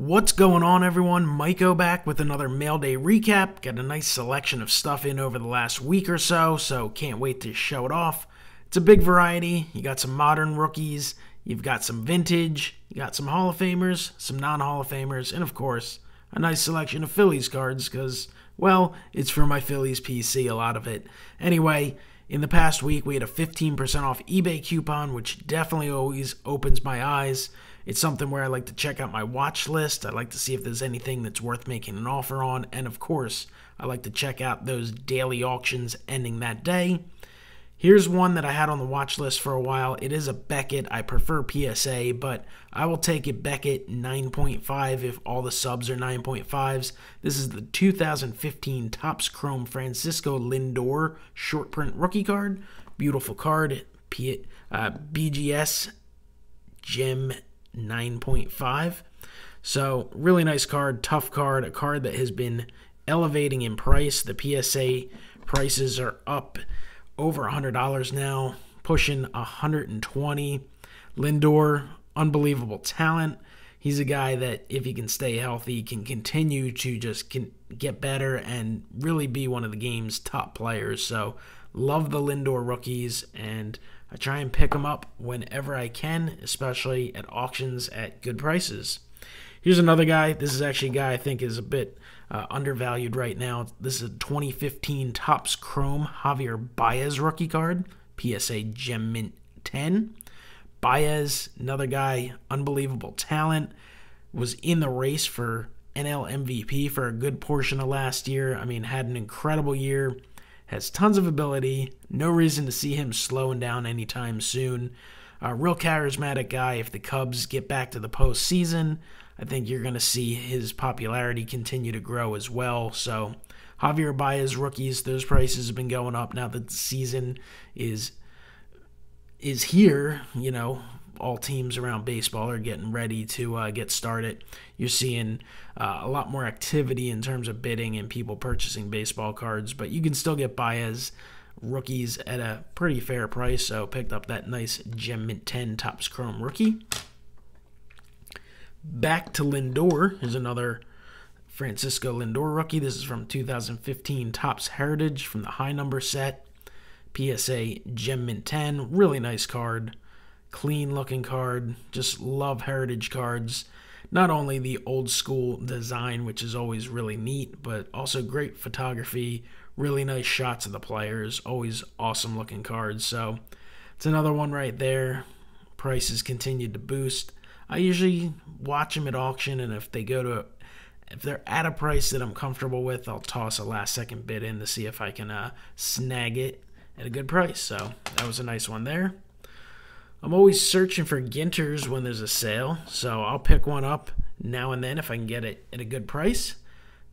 What's going on, everyone? MikeO back with another Mailday recap. Got a nice selection of stuff in over the last week or so can't wait to show it off. It's a big variety. You got some modern rookies, you've got some vintage, you got some Hall of Famers, some non-Hall of Famers, and of course, a nice selection of Phillies cards because, well, it's for my Phillies PC, a lot of it. Anyway, in the past week, we had a 15% off eBay coupon, which definitely always opens my eyes. It's something where I like to check out my watch list. I like to see if there's anything that's worth making an offer on. And of course, I like to check out those daily auctions ending that day. Here's one that I had on the watch list for a while. It is a Beckett. I prefer PSA, but I will take it Beckett 9.5 if all the subs are 9.5s. This is the 2015 Topps Chrome Francisco Lindor short print rookie card. Beautiful card. BGS Gem 9.5. So really nice card, tough card, a card that has been elevating in price. The PSA prices are up over $100 now, pushing $120. Lindor, unbelievable talent. He's a guy that, if he can stay healthy, can continue to just get better and really be one of the game's top players. So love the Lindor rookies, and I try and pick them up whenever I can, especially at auctions at good prices. Here's another guy. This is actually a guy I think is a bit undervalued right now. This is a 2015 Topps Chrome Javier Baez rookie card, PSA Gem Mint 10. Baez, another guy, unbelievable talent, was in the race for NL MVP for a good portion of last year. I mean, had an incredible year. Has tons of ability. No reason to see him slowing down anytime soon. A real charismatic guy. If the Cubs get back to the postseason, I think you're going to see his popularity continue to grow as well. So Javier Baez rookies, those prices have been going up now that the season is here. You know, all teams around baseball are getting ready to get started. You're seeing a lot more activity in terms of bidding and people purchasing baseball cards, but you can still get Baez rookies at a pretty fair price, so picked up that nice Gem Mint 10 Topps Chrome rookie. Back to Lindor. Here's another Francisco Lindor rookie. This is from 2015 Topps Heritage from the high number set. PSA Gem Mint 10. Really nice card. Clean looking card. Just love heritage cards. Not only the old school design, which is always really neat, but also great photography, really nice shots of the players, always awesome looking cards. So it's another one right there. Prices continued to boost. I usually watch them at auction, and if they're at a price that I'm comfortable with, I'll toss a last second bid in to see if I can snag it at a good price. So that was a nice one there. I'm always searching for Ginters when there's a sale, so I'll pick one up now and then if I can get it at a good price.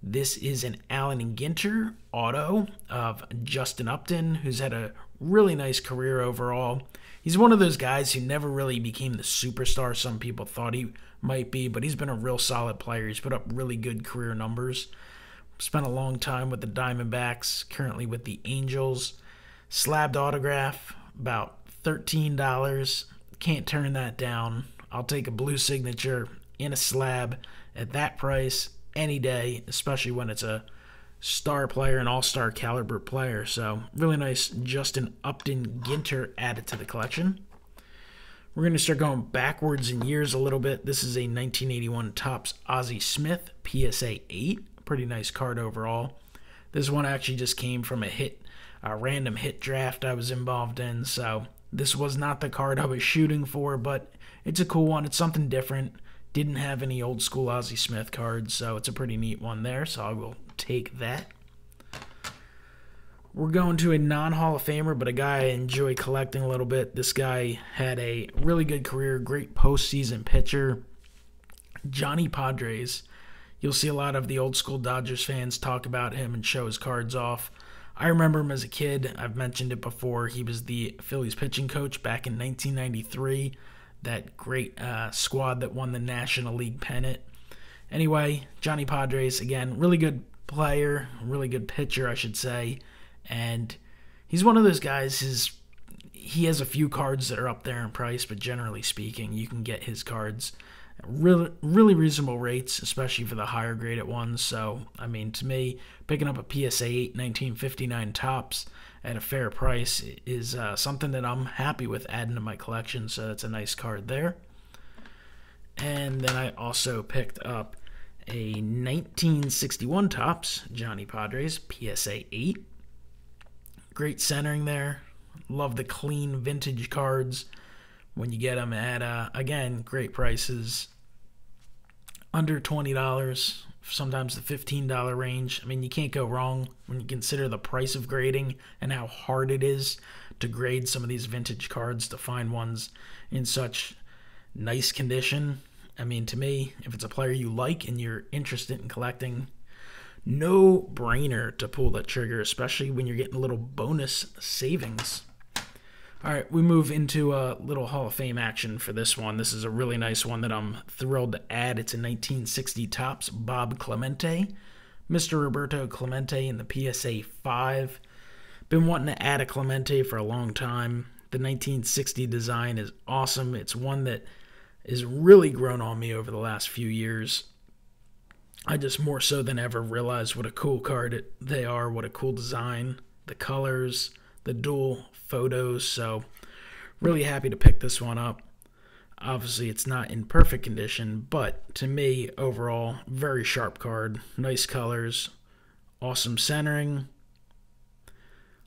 This is an Allen and Ginter auto of Justin Upton, who's had a really nice career overall. He's one of those guys who never really became the superstar some people thought he might be, but he's been a real solid player. He's put up really good career numbers. Spent a long time with the Diamondbacks, currently with the Angels. Slabbed autograph, about $13. Can't turn that down. I'll take a blue signature in a slab at that price any day, especially when it's a star player, an all-star caliber player. So really nice Justin Upton Ginter added to the collection. We're going to start going backwards in years a little bit. This is a 1981 Topps Ozzie Smith PSA 8. Pretty nice card overall. This one actually just came from a random hit draft I was involved in, so this was not the card I was shooting for, but it's a cool one. It's something different. Didn't have any old school Ozzie Smith cards, so it's a pretty neat one there, so I will take that. We're going to a non-Hall of Famer, but a guy I enjoy collecting a little bit. This guy had a really good career, great postseason pitcher. Johnny Padres. You'll see a lot of the old school Dodgers fans talk about him and show his cards off. I remember him as a kid. I've mentioned it before. He was the Phillies pitching coach back in 1993. That great squad that won the National League pennant. Anyway, Johnny Padres, again, really good player, really good pitcher, I should say. And he's one of those guys, he has a few cards that are up there in price, but generally speaking, you can get his cards Really reasonable rates, especially for the higher graded ones. So, I mean, to me, picking up a PSA 8 1959 tops at a fair price is something that I'm happy with adding to my collection. So that's a nice card there. And then I also picked up a 1961 tops Johnny Padres PSA 8. Great centering there. Love the clean vintage cards when you get them at, again, great prices. Under $20, sometimes the $15 range. I mean, you can't go wrong when you consider the price of grading and how hard it is to grade some of these vintage cards to find ones in such nice condition. I mean, to me, if it's a player you like and you're interested in collecting, no brainer to pull that trigger, especially when you're getting a little bonus savings. All right, we move into a little Hall of Fame action for this one. This is a really nice one that I'm thrilled to add. It's a 1960 tops Bob Clemente, Mr. Roberto Clemente in the PSA 5. Been wanting to add a Clemente for a long time. The 1960 design is awesome. It's one that has really grown on me over the last few years. I just more so than ever realized what a cool card they are, what a cool design, the colors, the dual photos. So really happy to pick this one up. Obviously it's not in perfect condition, but to me overall very sharp card, nice colors, awesome centering.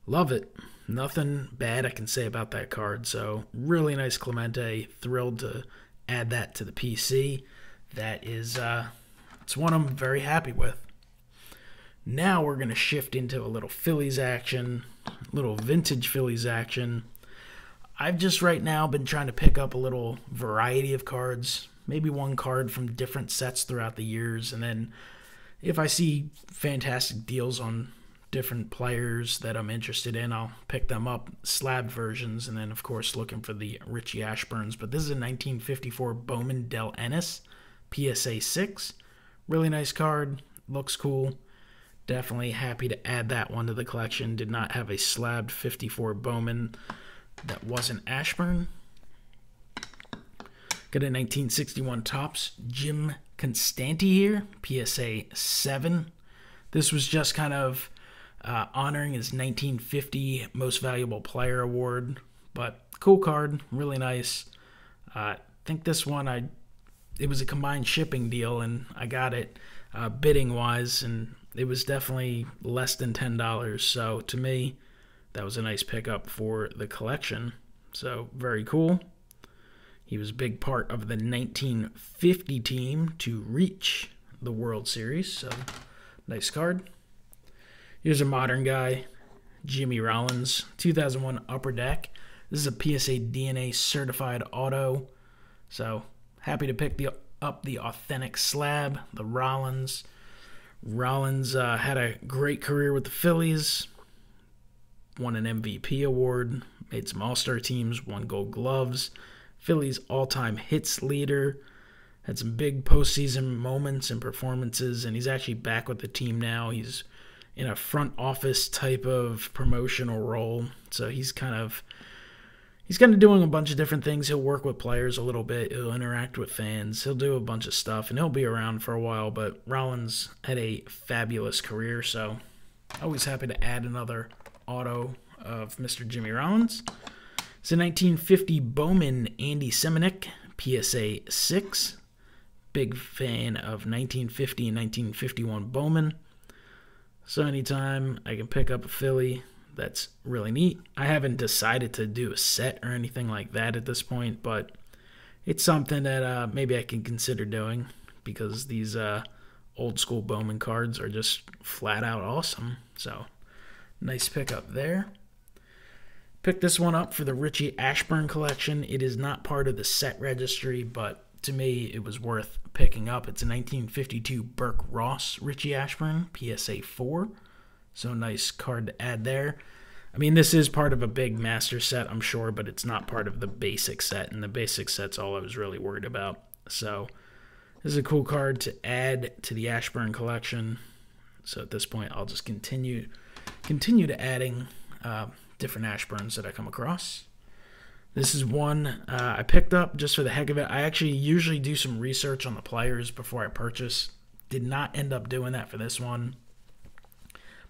Love it. Nothing bad I can say about that card. So really nice Clemente. Thrilled to add that to the PC. That is it's one I'm very happy with. Now we're going to shift into a little Phillies action, little vintage Phillies action. I've just right now been trying to pick up a little variety of cards, maybe one card from different sets throughout the years, and then if I see fantastic deals on different players that I'm interested in, I'll pick them up, slabbed versions, and then of course looking for the Richie Ashburns. But this is a 1954 Bowman Del Ennis PSA 6. Really nice card, looks cool. Definitely happy to add that one to the collection. Did not have a slabbed 54 Bowman that wasn't Ashburn. Got a 1961 tops Jim Constanti here, PSA 7. This was just kind of honoring his 1950 Most Valuable Player Award, but cool card, really nice. I think this one, it was a combined shipping deal, and I got it bidding-wise, and it was definitely less than $10. So to me, that was a nice pickup for the collection. So very cool. He was a big part of the 1950 team to reach the World Series. So nice card. Here's a modern guy, Jimmy Rollins, 2001 Upper Deck. This is a PSA DNA certified auto. So happy to pick up the authentic slab, the Rollins. Rollins had a great career with the Phillies, won an MVP award, made some All-Star teams, won Gold Gloves, Phillies all-time hits leader, had some big postseason moments and performances, and he's actually back with the team now. He's in a front office type of promotional role, so he's kind of doing a bunch of different things. He'll work with players a little bit. He'll interact with fans. He'll do a bunch of stuff, and he'll be around for a while. But Rollins had a fabulous career, so always happy to add another auto of Mr. Jimmy Rollins. It's a 1950 Bowman Andy Seminick, PSA 6. Big fan of 1950 and 1951 Bowman. So anytime I can pick up a Philly, that's really neat. I haven't decided to do a set or anything like that at this point, but it's something that maybe I can consider doing because these old school Bowman cards are just flat out awesome. So nice pickup there. Picked this one up for the Richie Ashburn collection. It is not part of the set registry, but to me it was worth picking up. It's a 1952 Burke Ross Richie Ashburn PSA 4. So nice card to add there. I mean, this is part of a big master set, I'm sure, but it's not part of the basic set, and the basic set's all I was really worried about. So this is a cool card to add to the Ashburn collection. So at this point, I'll just continue to adding different Ashburns that I come across. This is one I picked up just for the heck of it. I actually usually do some research on the players before I purchase. Did not end up doing that for this one.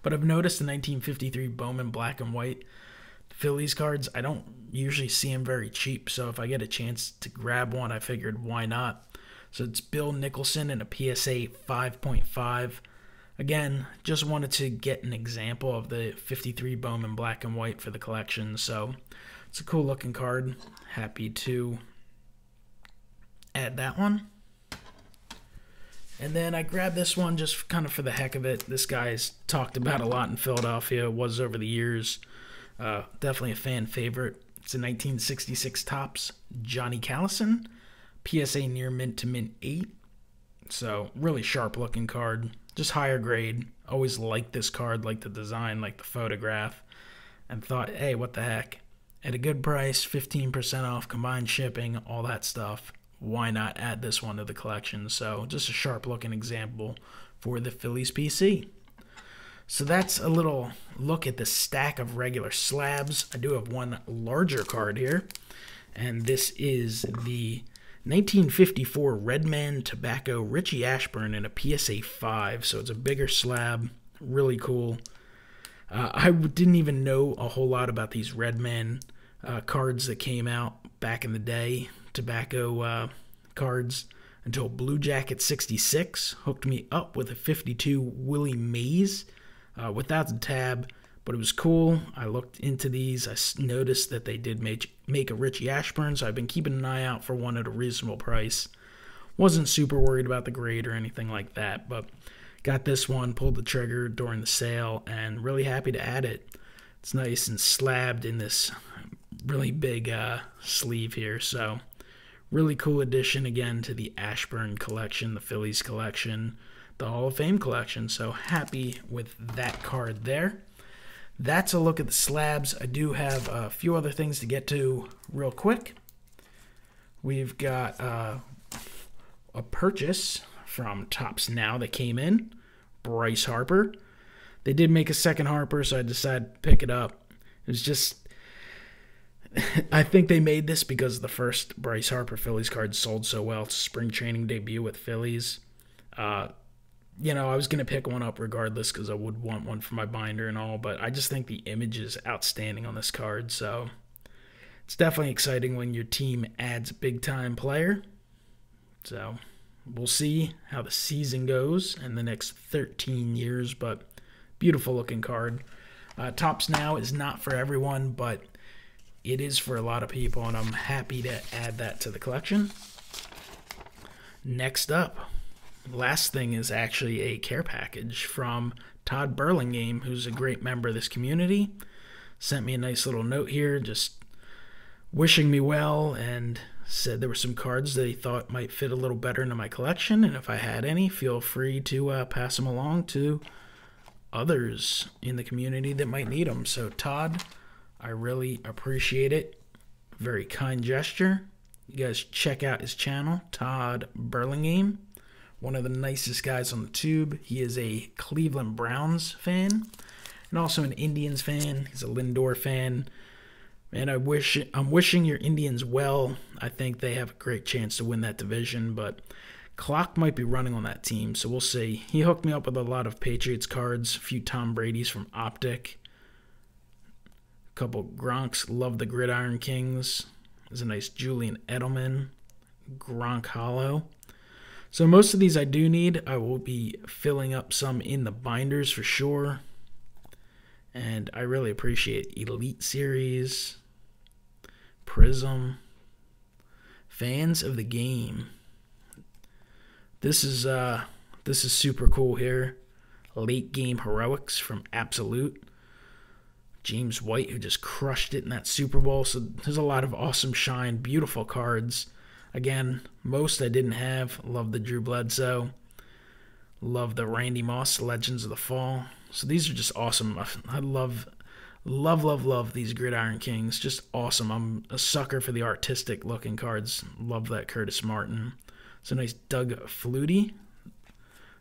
But I've noticed the 1953 Bowman black and white Phillies cards, I don't usually see them very cheap. So if I get a chance to grab one, I figured why not. So it's Bill Nicholson in a PSA 5.5. Again, just wanted to get an example of the 53 Bowman black and white for the collection. So it's a cool looking card. Happy to add that one. And then I grabbed this one just kind of for the heck of it. This guy's talked about a lot in Philadelphia, was over the years. Definitely a fan favorite. It's a 1966 Topps Johnny Callison, PSA near mint to mint 8. So really sharp looking card, just higher grade. Always liked this card, liked the design, liked the photograph, and thought, hey, what the heck? At a good price, 15% off combined shipping, all that stuff. Why not add this one to the collection? So just a sharp looking example for the Phillies PC. So that's a little look at the stack of regular slabs. I do have one larger card here, and this is the 1954 Redman Tobacco Richie Ashburn in a PSA 5. So it's a bigger slab, really cool. I didn't even know a whole lot about these Redman cards that came out back in the day, tobacco cards, until Blue Jacket 66 hooked me up with a 52 Willie Mays without the tab, but it was cool. I looked into these. I noticed that they did make a Richie Ashburn, so I've been keeping an eye out for one at a reasonable price. Wasn't super worried about the grade or anything like that, but got this one, pulled the trigger during the sale, and really happy to add it. It's nice and slabbed in this really big sleeve here, so really cool addition again to the Ashburn collection, the Phillies collection, the Hall of Fame collection. So happy with that card there. That's a look at the slabs. I do have a few other things to get to real quick. We've got a purchase from Topps Now that came in, Bryce Harper. They did make a second Harper, so I decided to pick it up. It was just, I think they made this because the first Bryce Harper Phillies card sold so well. It's a spring training debut with Phillies. You know, I was going to pick one up regardless because I would want one for my binder and all, but I just think the image is outstanding on this card. So it's definitely exciting when your team adds a big-time player. So we'll see how the season goes in the next 13 years, but beautiful-looking card. Topps Now is not for everyone, but it is for a lot of people, and I'm happy to add that to the collection. Next up, last thing is actually a care package from Todd Burlingame, who's a great member of this community. Sent me a nice little note here, just wishing me well, and said there were some cards that he thought might fit a little better into my collection, and if I had any, feel free to pass them along to others in the community that might need them. So Todd, I really appreciate it. Very kind gesture. You guys check out his channel, Todd Burlingame. One of the nicest guys on the tube. He is a Cleveland Browns fan and also an Indians fan. He's a Lindor fan. And I'm wishing your Indians well. I think they have a great chance to win that division, but clock might be running on that team, so we'll see. He hooked me up with a lot of Patriots cards, a few Tom Brady's from Optic, a couple Gronks, love the Gridiron Kings. There's a nice Julian Edelman, Gronk Hollow. So most of these I do need. I will be filling up some in the binders for sure. And I really appreciate Elite Series, Prism, Fans of the Game. This is super cool here. Late Game Heroics from Absolute. James White, who just crushed it in that Super Bowl. So there's a lot of awesome shine, beautiful cards. Again, most I didn't have. Love the Drew Bledsoe. Love the Randy Moss Legends of the Fall. So these are just awesome. I love these Gridiron Kings. Just awesome. I'm a sucker for the artistic looking cards. Love that Curtis Martin. It's a nice Doug Flutie.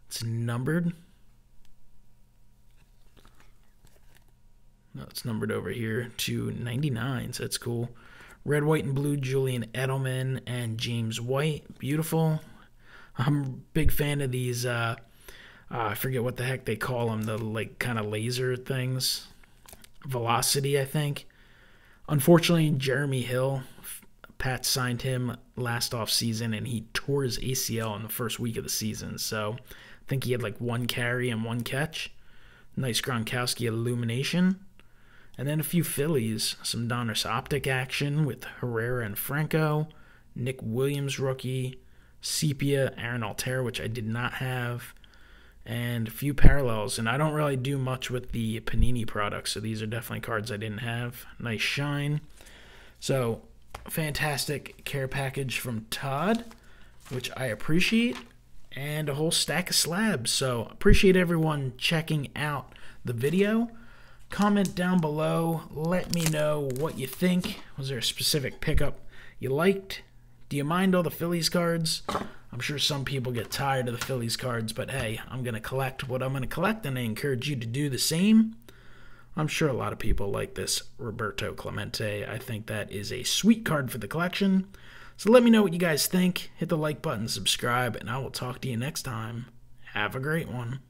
It's numbered. No, it's numbered over here to 99, so that's cool. Red, white, and blue, Julian Edelman and James White. Beautiful. I'm a big fan of these, I forget what the heck they call them, the like kind of laser things. Velocity, I think. Unfortunately, Jeremy Hill, Pat signed him last offseason, and he tore his ACL in the first week of the season. So I think he had like 1 carry and 1 catch. Nice Gronkowski illumination. And then a few Phillies, some Donruss Optic action with Herrera and Franco, Nick Williams rookie, Sepia, Aaron Altera, which I did not have, and a few parallels. And I don't really do much with the Panini products, so these are definitely cards I didn't have. Nice shine. So, fantastic care package from Todd, which I appreciate, and a whole stack of slabs. So, appreciate everyone checking out the video. Comment down below. Let me know what you think. Was there a specific pickup you liked? Do you mind all the Phillies cards? I'm sure some people get tired of the Phillies cards, but hey, I'm going to collect what I'm going to collect, and I encourage you to do the same. I'm sure a lot of people like this Roberto Clemente. I think that is a sweet card for the collection. So let me know what you guys think. Hit the like button, subscribe, and I will talk to you next time. Have a great one.